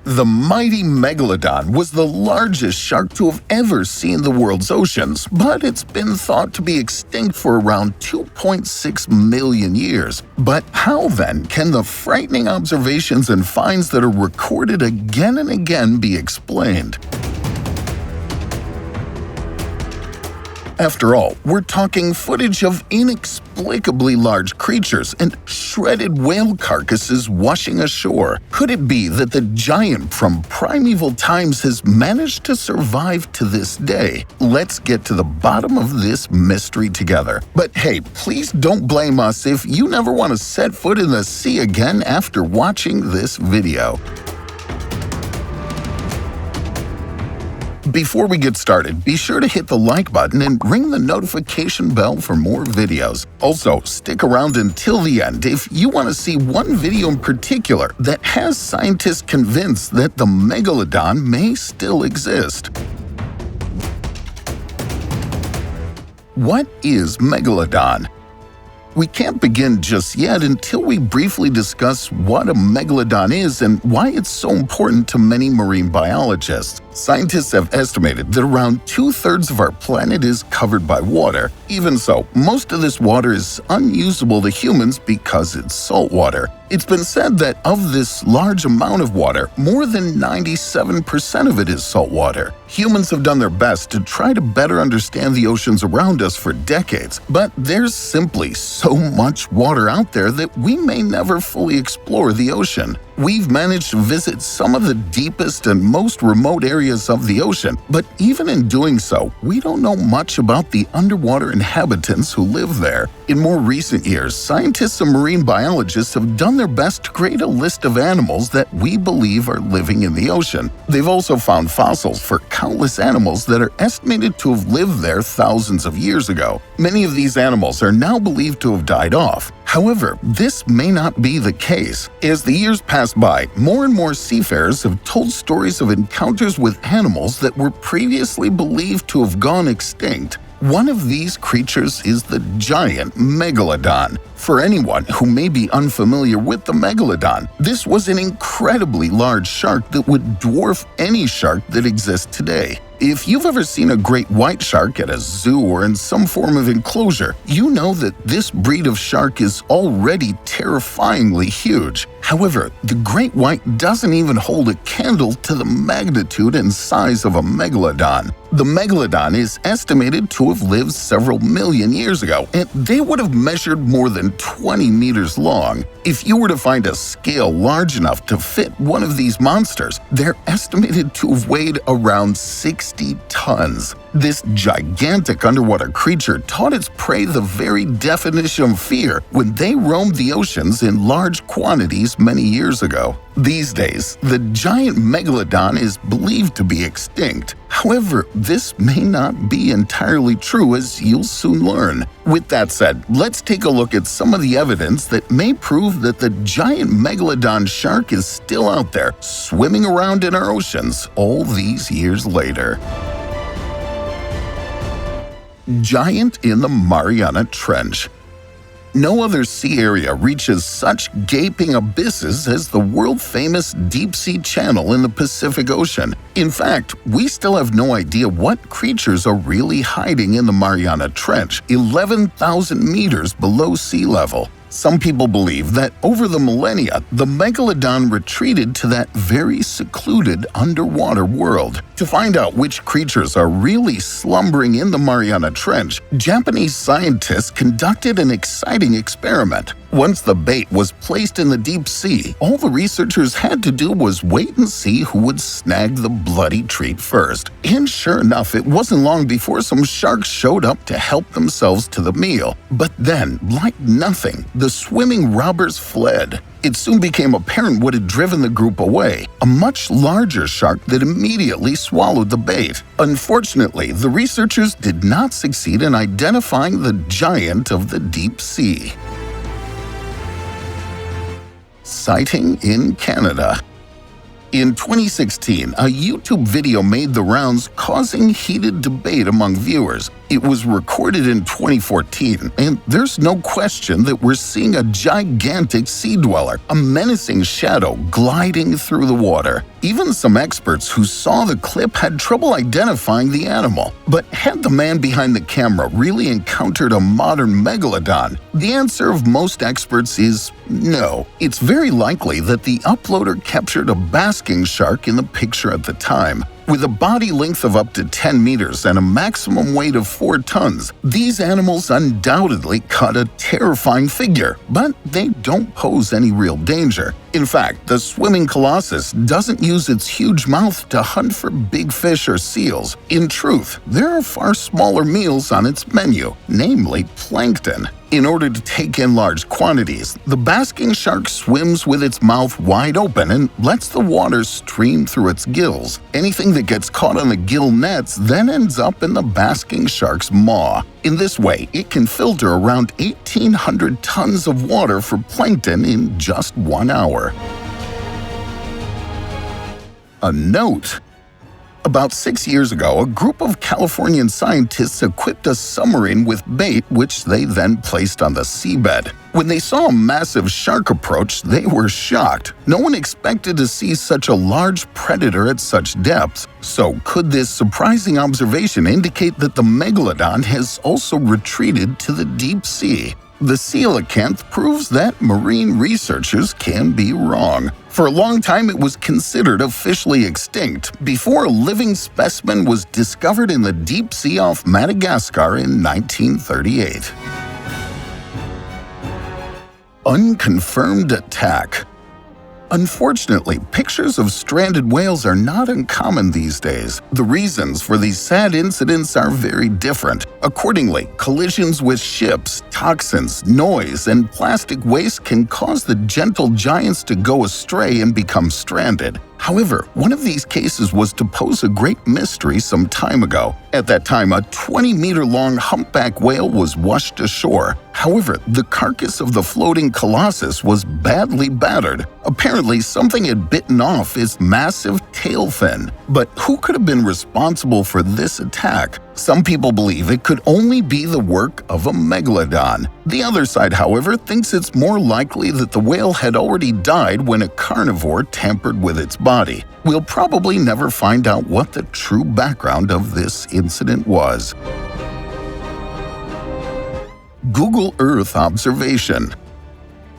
The mighty Megalodon was the largest shark to have ever seen the world's oceans, but it's been thought to be extinct for around 2.6 million years. But how then can the frightening observations and finds that are recorded again and again be explained? After all, we're talking footage of inexplicably large creatures and shredded whale carcasses washing ashore. Could it be that the giant from primeval times has managed to survive to this day? Let's get to the bottom of this mystery together. But hey, please don't blame us if you never want to set foot in the sea again after watching this video. Before we get started, be sure to hit the like button and ring the notification bell for more videos. Also, stick around until the end if you want to see one video in particular that has scientists convinced that the Megalodon may still exist. What is Megalodon? We can't begin just yet until we briefly discuss what a megalodon is and why it's so important to many marine biologists. Scientists have estimated that around 2/3 of our planet is covered by water. Even so, most of this water is unusable to humans because it's salt water. It's been said that of this large amount of water, more than 97% of it is salt water. Humans have done their best to try to better understand the oceans around us for decades, but there's simply so much water out there that we may never fully explore the ocean. We've managed to visit some of the deepest and most remote areas of the ocean, but even in doing so, we don't know much about the underwater inhabitants who live there. In more recent years, scientists and marine biologists have done their best to create a list of animals that we believe are living in the ocean. They've also found fossils for countless animals that are estimated to have lived there thousands of years ago. Many of these animals are now believed to have died off. However, this may not be the case. As the years pass by, more and more seafarers have told stories of encounters with animals that were previously believed to have gone extinct. One of these creatures is the giant Megalodon. For anyone who may be unfamiliar with the Megalodon, this was an incredibly large shark that would dwarf any shark that exists today. If you've ever seen a great white shark at a zoo or in some form of enclosure, you know that this breed of shark is already terrifyingly huge. However, the great white doesn't even hold a candle to the magnitude and size of a megalodon. The Megalodon is estimated to have lived several million years ago, and they would have measured more than 20 meters long. If you were to find a scale large enough to fit one of these monsters, they're estimated to have weighed around 60 tons. This gigantic underwater creature taught its prey the very definition of fear when they roamed the oceans in large quantities many years ago. These days, the giant Megalodon is believed to be extinct. However, this may not be entirely true, as you'll soon learn. With that said, let's take a look at some of the evidence that may prove that the giant Megalodon shark is still out there, swimming around in our oceans all these years later. Giant in the Mariana Trench. No other sea area reaches such gaping abysses as the world-famous deep-sea channel in the Pacific Ocean. In fact, we still have no idea what creatures are really hiding in the Mariana Trench, 11,000 meters below sea level. Some people believe that over the millennia, the Megalodon retreated to that very secluded underwater world. To find out which creatures are really slumbering in the Mariana Trench, Japanese scientists conducted an exciting experiment. Once the bait was placed in the deep sea, all the researchers had to do was wait and see who would snag the bloody treat first. And sure enough, it wasn't long before some sharks showed up to help themselves to the meal. But then, like nothing, the swimming robbers fled. It soon became apparent what had driven the group away, a much larger shark that immediately swallowed the bait. Unfortunately, the researchers did not succeed in identifying the giant of the deep sea. Sighting in Canada. In 2016, a YouTube video made the rounds, causing heated debate among viewers. It was recorded in 2014, and there's no question that we're seeing a gigantic sea dweller, a menacing shadow gliding through the water. Even some experts who saw the clip had trouble identifying the animal. But had the man behind the camera really encountered a modern megalodon? The answer of most experts is no. It's very likely that the uploader captured a basking shark in the picture at the time. With a body length of up to 10 meters and a maximum weight of 4 tons, these animals undoubtedly cut a terrifying figure, but they don't pose any real danger. In fact, the swimming colossus doesn't use its huge mouth to hunt for big fish or seals. In truth, there are far smaller meals on its menu, namely plankton. In order to take in large quantities, the basking shark swims with its mouth wide open and lets the water stream through its gills. Anything that gets caught on the gill nets then ends up in the basking shark's maw. In this way, it can filter around 1,800 tons of water for plankton in just 1 hour. A note. About 6 years ago, a group of Californian scientists equipped a submarine with bait which they then placed on the seabed. When they saw a massive shark approach, they were shocked. No one expected to see such a large predator at such depths. So could this surprising observation indicate that the megalodon has also retreated to the deep sea? The coelacanth proves that marine researchers can be wrong. For a long time, it was considered officially extinct before a living specimen was discovered in the deep sea off Madagascar in 1938. Unconfirmed attack. Unfortunately, pictures of stranded whales are not uncommon these days. The reasons for these sad incidents are very different. Accordingly, collisions with ships, toxins, noise, and plastic waste can cause the gentle giants to go astray and become stranded. However, one of these cases was to pose a great mystery some time ago. At that time, a 20-meter-long humpback whale was washed ashore. However, the carcass of the floating colossus was badly battered. Apparently, something had bitten off its massive tail fin. But who could have been responsible for this attack? Some people believe it could only be the work of a megalodon. The other side, however, thinks it's more likely that the whale had already died when a carnivore tampered with its body. We'll probably never find out what the true background of this incident was. Google Earth observation.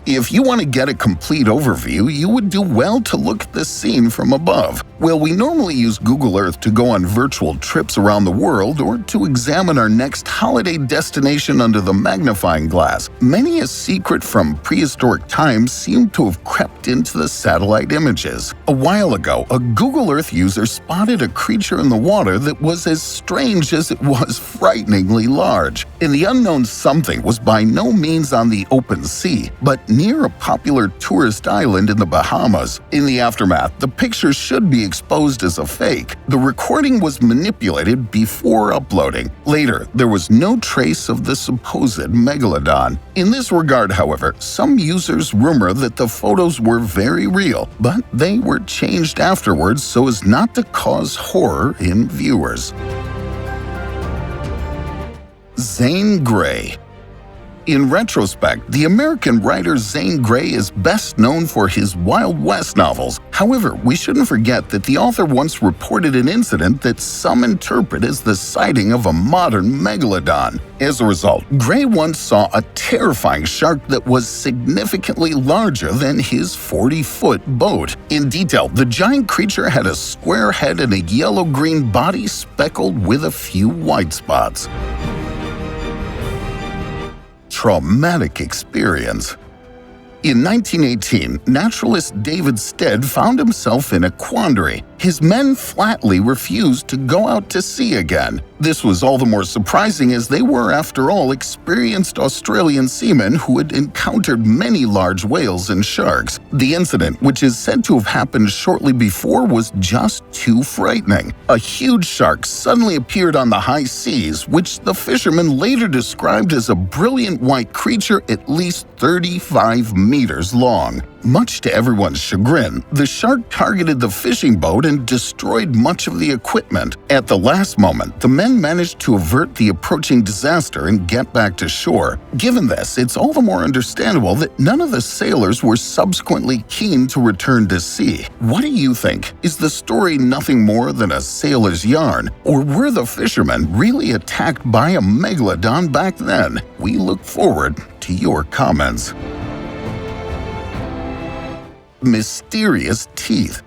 If you want to get a complete overview, you would do well to look at the scene from above. Well, we normally use Google Earth to go on virtual trips around the world or to examine our next holiday destination under the magnifying glass. Many a secret from prehistoric times seem to have crept into the satellite images. A while ago, a Google Earth user spotted a creature in the water that was as strange as it was frighteningly large. And the unknown something was by no means on the open sea, but near a popular tourist island in the Bahamas. In the aftermath, the picture should be exposed as a fake. The recording was manipulated before uploading. Later, there was no trace of the supposed megalodon. In this regard, however, some users rumor that the photos were very real, but they were changed afterwards so as not to cause horror in viewers. Zane Grey. In retrospect, the American writer Zane Grey is best known for his Wild West novels. However, we shouldn't forget that the author once reported an incident that some interpret as the sighting of a modern megalodon. As a result, Grey once saw a terrifying shark that was significantly larger than his 40-foot boat. In detail, the giant creature had a square head and a yellow-green body speckled with a few white spots. Traumatic experience. In 1918, naturalist David Stead found himself in a quandary. His men flatly refused to go out to sea again. This was all the more surprising as they were, after all, experienced Australian seamen who had encountered many large whales and sharks. The incident, which is said to have happened shortly before, was just too frightening. A huge shark suddenly appeared on the high seas, which the fishermen later described as a brilliant white creature at least 35 meters long. Much to everyone's chagrin, the shark targeted the fishing boat and destroyed much of the equipment. At the last moment, the men managed to avert the approaching disaster and get back to shore. Given this, it's all the more understandable that none of the sailors were subsequently keen to return to sea. What do you think? Is the story nothing more than a sailor's yarn? Or were the fishermen really attacked by a megalodon back then? We look forward to your comments. Mysterious teeth.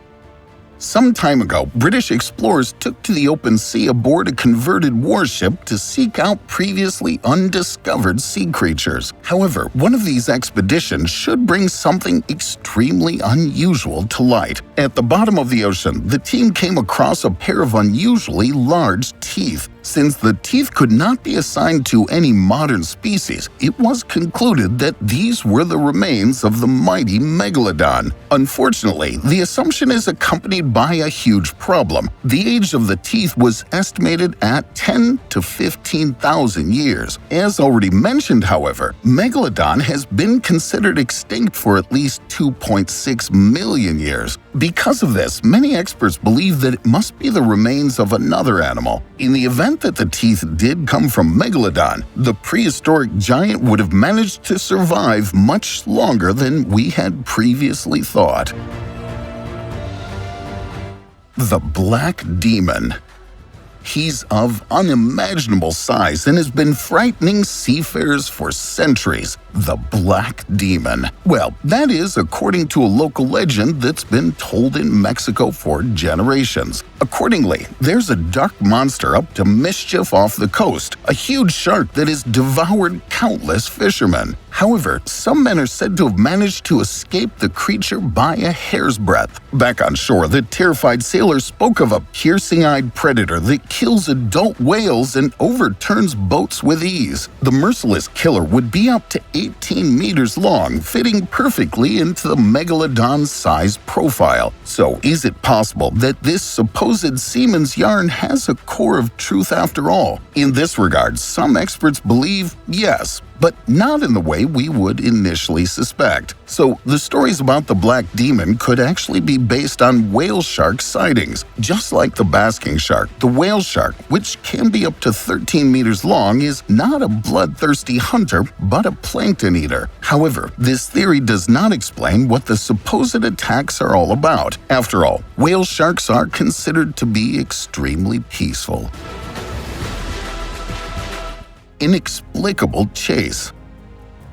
Some time ago, British explorers took to the open sea aboard a converted warship to seek out previously undiscovered sea creatures. However, one of these expeditions should bring something extremely unusual to light. At the bottom of the ocean, the team came across a pair of unusually large teeth. Since the teeth could not be assigned to any modern species, it was concluded that these were the remains of the mighty Megalodon. Unfortunately, the assumption is accompanied by a huge problem. The age of the teeth was estimated at 10 to 15,000 years. As already mentioned, however, Megalodon has been considered extinct for at least 2.6 million years. Because of this, many experts believe that it must be the remains of another animal. In the event that the teeth did come from Megalodon, the prehistoric giant would have managed to survive much longer than we had previously thought. The Black Demon. He's of unimaginable size and has been frightening seafarers for centuries. The Black Demon. Well, that is according to a local legend that's been told in Mexico for generations. Accordingly, there's a dark monster up to mischief off the coast, a huge shark that has devoured countless fishermen. However, some men are said to have managed to escape the creature by a hair's breadth. Back on shore, the terrified sailors spoke of a piercing-eyed predator that kills adult whales and overturns boats with ease. The merciless killer would be up to 18 meters long, fitting perfectly into the Megalodon's size profile. So, is it possible that this supposed seaman's yarn has a core of truth after all? In this regard, some experts believe yes, but not in the way we would initially suspect. So the stories about the Black Demon could actually be based on whale shark sightings. Just like the basking shark, the whale shark, which can be up to 13 meters long, is not a bloodthirsty hunter, but a plankton eater. However, this theory does not explain what the supposed attacks are all about. After all, whale sharks are considered to be extremely peaceful. Inexplicable chase.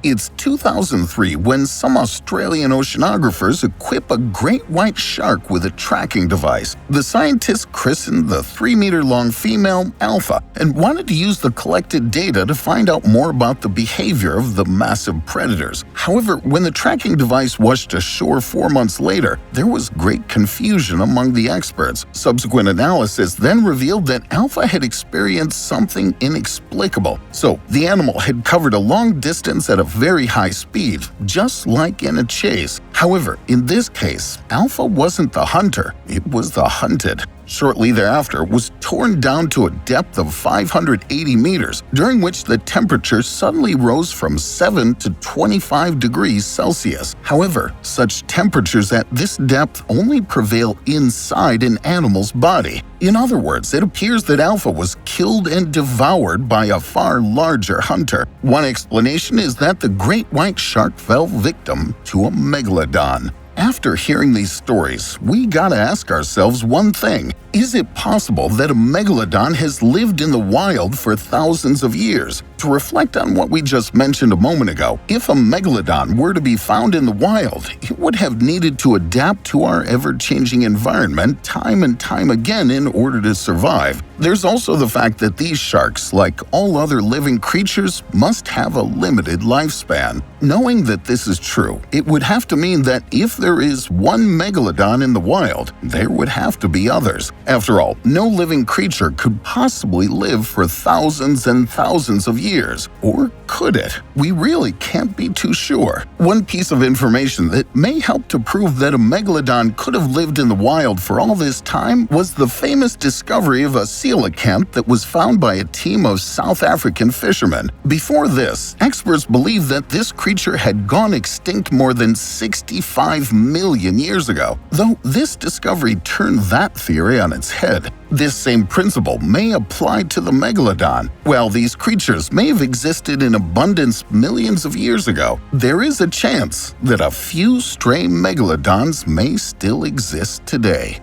It's 2003 when some Australian oceanographers equip a great white shark with a tracking device. The scientists christened the 3-meter-long female Alpha and wanted to use the collected data to find out more about the behavior of the massive predators. However, when the tracking device washed ashore 4 months later, there was great confusion among the experts. Subsequent analysis then revealed that Alpha had experienced something inexplicable. So, the animal had covered a long distance at a very high speed, just like in a chase. However, in this case, Alpha wasn't the hunter, it was the hunted. Shortly thereafter, was torn down to a depth of 580 meters, during which the temperature suddenly rose from 7 to 25 degrees Celsius. However, such temperatures at this depth only prevail inside an animal's body. In other words, it appears that Alpha was killed and devoured by a far larger hunter. One explanation is that the great white shark fell victim to a megalodon. After hearing these stories, we gotta ask ourselves one thing. Is it possible that a megalodon has lived in the wild for thousands of years? To reflect on what we just mentioned a moment ago, if a megalodon were to be found in the wild, it would have needed to adapt to our ever-changing environment time and time again in order to survive. There's also the fact that these sharks, like all other living creatures, must have a limited lifespan. Knowing that this is true, it would have to mean that if there is one megalodon in the wild, there would have to be others. After all, no living creature could possibly live for thousands and thousands of years years. Or could it? We really can't be too sure. One piece of information that may help to prove that a megalodon could have lived in the wild for all this time was the famous discovery of a coelacanth that was found by a team of South African fishermen. Before this, experts believed that this creature had gone extinct more than 65 million years ago, though this discovery turned that theory on its head. This same principle may apply to the megalodon. While these creatures may have existed in abundance millions of years ago, there is a chance that a few stray megalodons may still exist today.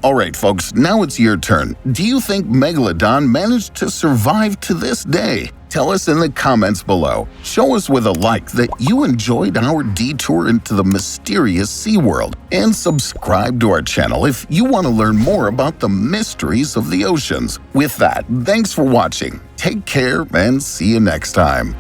Alright folks, now it's your turn. Do you think Megalodon managed to survive to this day? Tell us in the comments below. Show us with a like that you enjoyed our detour into the mysterious sea world, and subscribe to our channel if you want to learn more about the mysteries of the oceans. With that, thanks for watching. Take care and see you next time.